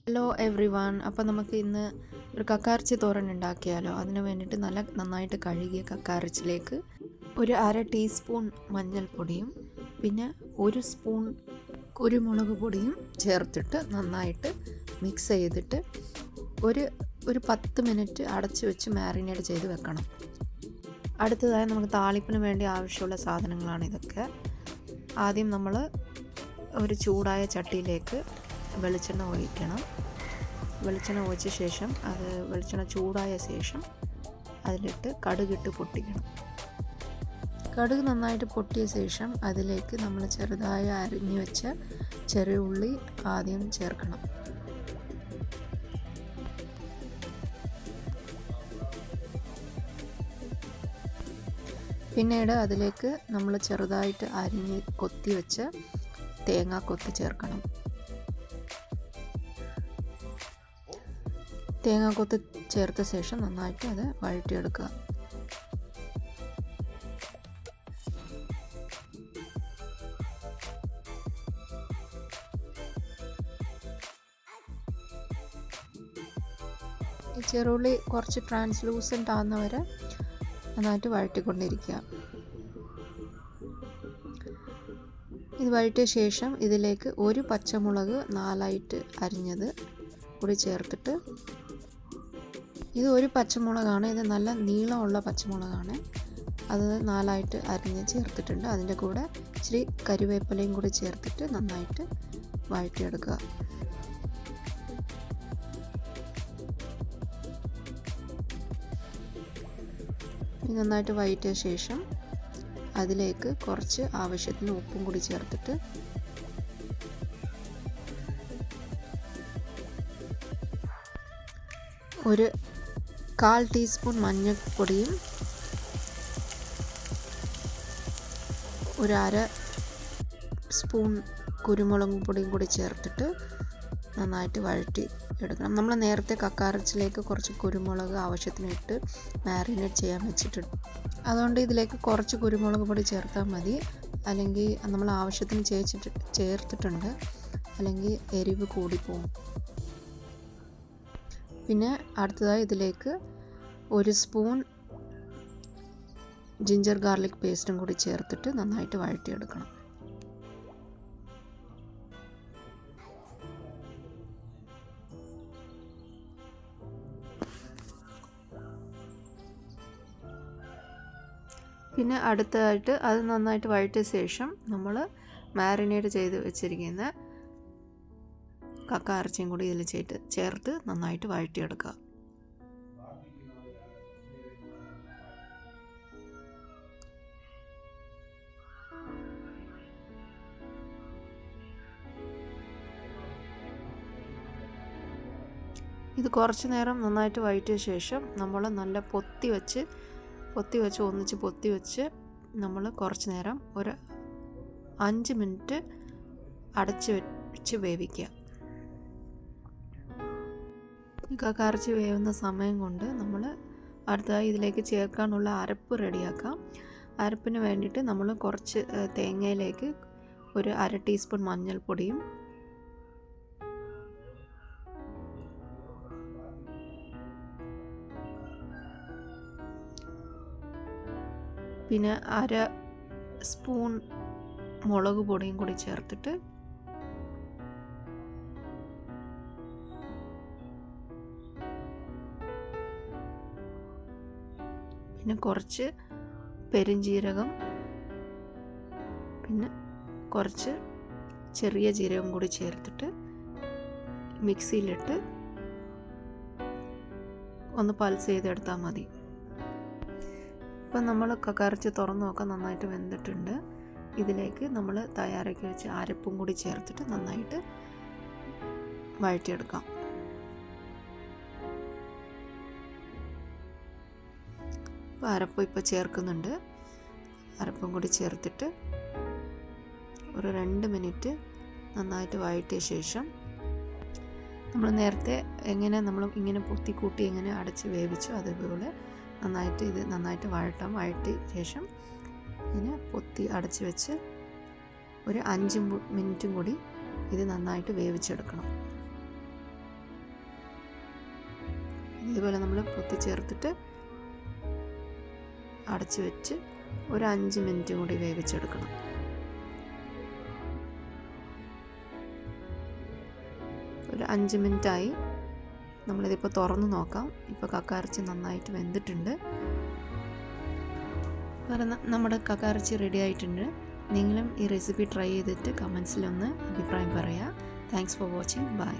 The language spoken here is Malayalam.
Hello every one. അപ്പോൾ നമുക്ക് ഇന്ന് ഒരു കക്കാർച്ചി തോരൻ ഉണ്ടാക്കിയാലോ. അതിന് വേണ്ടിയിട്ട് നന്നായിട്ട് കഴുകിയ കക്കാർച്ചിലേക്ക് ഒരു 1/2 ടീസ്പൂൺ മഞ്ഞൾപ്പൊടിയും പിന്നെ 1 സ്പൂൺ കുരുമുളക് പൊടിയും ചേർത്തിട്ട് നന്നായിട്ട് മിക്സ് ചെയ്തിട്ട് ഒരു 10 മിനിറ്റ് അടച്ചു വെച്ച് മാരിനേറ്റ് ചെയ്ത് വെക്കണം. അടുത്തതായി നമുക്ക് താളിപ്പിന് വേണ്ടി ആവശ്യമുള്ള സാധനങ്ങളാണ് ഇതൊക്കെ. ആദ്യം നമ്മൾ ഒരു ചൂടായ ചട്ടിയിലേക്ക് വെളിച്ചെണ്ണ ഒഴിക്കണം. വെളിച്ചെണ്ണ ഒഴിച്ച ശേഷം വെളിച്ചെണ്ണ ചൂടായ ശേഷം അതിലിട്ട് കടുകിട്ട് പൊട്ടിക്കണം. കടുക് നന്നായിട്ട് പൊട്ടിയ ശേഷം അതിലേക്ക് നമ്മൾ ചെറുതായി അരിഞ്ഞു വെച്ച ചെറിയ ഉള്ളി ആദ്യം ചേർക്കണം. പിന്നീട് അതിലേക്ക് നമ്മൾ ചെറുതായിട്ട് അരിഞ്ഞ് കൊത്തി വെച്ച തേങ്ങാക്കൊത്ത് ചേർക്കണം. തേങ്ങാക്കൊത്ത് ചേർത്ത ശേഷം നന്നായിട്ട് അത് വഴറ്റിയെടുക്കുക. ഈ ചെറുള്ളി കുറച്ച് ട്രാൻസ്ലൂസൻ്റ് ആകുന്നവരെ നന്നായിട്ട് വഴറ്റിക്കൊണ്ടിരിക്കുക. ഇത് വഴറ്റിയ ശേഷം ഇതിലേക്ക് ഒരു പച്ചമുളക് 4ആയിട്ട് അരിഞ്ഞത് കൂടി ചേർത്തിട്ട്, ഇത് ഒരു പച്ചമുളകാണ്, ഇത് നല്ല നീളമുള്ള പച്ചമുളകാണ്, അത് 4ആയിട്ട് അരിഞ്ഞ് ചേർത്തിട്ടുണ്ട്. അതിൻ്റെ കൂടെ ഇച്ചിരി കരിവേപ്പിലയും കൂടി ചേർത്തിട്ട് നന്നായിട്ട് വഴറ്റിയെടുക്കുക. നന്നായിട്ട് വഴറ്റിയ ശേഷം അതിലേക്ക് കുറച്ച് ആവശ്യത്തിന് ഉപ്പും കൂടി ചേർത്തിട്ട് ഒരു 1/4 ടീസ്പൂൺ മഞ്ഞൾപ്പൊടിയും ഒരു 1/2 സ്പൂൺ കുരുമുളക് പൊടിയും കൂടി ചേർത്തിട്ട് നന്നായിട്ട് വഴറ്റി എടുക്കണം. നമ്മൾ നേരത്തെ കക്കാറച്ചിലേക്ക് കുറച്ച് കുരുമുളക് ആവശ്യത്തിന് ഇട്ട് മാരിനേറ്റ് ചെയ്യാൻ വെച്ചിട്ടുണ്ട്. അതുകൊണ്ട് ഇതിലേക്ക് കുറച്ച് കുരുമുളക് പൊടി ചേർത്താൽ മതി, അല്ലെങ്കിൽ നമ്മൾ ആവശ്യത്തിന് ചേർത്തിട്ടുണ്ട്, അല്ലെങ്കിൽ എരിവ് കൂടിപ്പോവും. പിന്നെ അടുത്തതായി ഇതിലേക്ക് 1 സ്പൂൺ ജിഞ്ചർ ഗാർലിക് പേസ്റ്റും കൂടി ചേർത്തിട്ട് നന്നായിട്ട് വഴറ്റിയെടുക്കണം. പിന്നെ അടുത്തതായിട്ട് അത് നന്നായിട്ട് വഴറ്റിയ ശേഷം നമ്മൾ മാരിനേറ്റ് ചെയ്ത് വെച്ചിരിക്കുന്ന കക്ക ഇറച്ചിയും കൂടി ഇതിൽ ചേർത്ത് നന്നായിട്ട് വഴറ്റിയെടുക്കുക. ഇത് കുറച്ച് നേരം നന്നായിട്ട് വഴറ്റിയ ശേഷം നമ്മൾ നല്ല പൊത്തി വെച്ച് നമ്മൾ കുറച്ച് നേരം ഒരു 5 മിനിറ്റ് അടച്ച് വെച്ച് വേവിക്കുക. കക്കാർച്ചി വേവുന്ന സമയം കൊണ്ട് നമ്മൾ അടുത്തതായി ഇതിലേക്ക് ചേർക്കാനുള്ള അരപ്പ് റെഡിയാക്കാം. അരപ്പിന് വേണ്ടിയിട്ട് നമ്മൾ കുറച്ച് തേങ്ങയിലേക്ക് ഒരു 1/2 ടീസ്പൂൺ മഞ്ഞൾപ്പൊടിയും പിന്നെ 1/2 സ്പൂൺ മുളക് പൊടിയും കൂടി ചേർത്തിട്ട് പിന്നെ കുറച്ച് പെരുംജീരകം പിന്നെ കുറച്ച് ചെറിയ ജീരകം കൂടി ചേർത്തിട്ട് മിക്സിയിലിട്ട് ഒന്ന് പൾസ് ചെയ്തെടുത്താൽ മതി. ഇപ്പം നമ്മൾ കക്കറച്ചി തുറന്ന് നോക്കാൻ നന്നായിട്ട് വെന്തിട്ടുണ്ട്. ഇതിലേക്ക് നമ്മൾ തയ്യാറാക്കി വെച്ച അരപ്പും കൂടി ചേർത്തിട്ട് നന്നായിട്ട് വഴറ്റിയെടുക്കാം. ഇപ്പോൾ അരപ്പ് ചേർക്കുന്നുണ്ട്. അരപ്പും കൂടി ചേർത്തിട്ട് ഒരു 2 മിനിറ്റ് നന്നായിട്ട് വഴറ്റിയ ശേഷം നമ്മൾ നേരത്തെ ഇങ്ങനെ പൊത്തിക്കൂട്ടി എങ്ങനെ അടച്ച് വേവിച്ചു അതേപോലെ നന്നായിട്ട് വഴറ്റിയ ശേഷം ഇതിനെ പൊത്തി അടച്ച് വെച്ച് ഒരു 5 മിനിറ്റും കൂടി ഇത് നന്നായിട്ട് വേവിച്ചെടുക്കണം. ഇതുപോലെ നമ്മൾ പൊത്തിച്ചേർത്തിട്ട് അടച്ചു വെച്ച് ഒരു 5 മിനിറ്റ് കൂടി വേവിച്ചെടുക്കണം. ഒരു 5 മിനിറ്റായി. നമ്മളിതിപ്പോൾ തുറന്ന് നോക്കാം. ഇപ്പോൾ കക്കയിറച്ചി നന്നായിട്ട് വെന്തിട്ടുണ്ട്. നമ്മുടെ കക്കയിറച്ചി റെഡി ആയിട്ടുണ്ട്. നിങ്ങളും ഈ റെസിപ്പി ട്രൈ ചെയ്തിട്ട് കമൻസിലൊന്ന് അഭിപ്രായം പറയുക. Thanks for watching. ബൈ.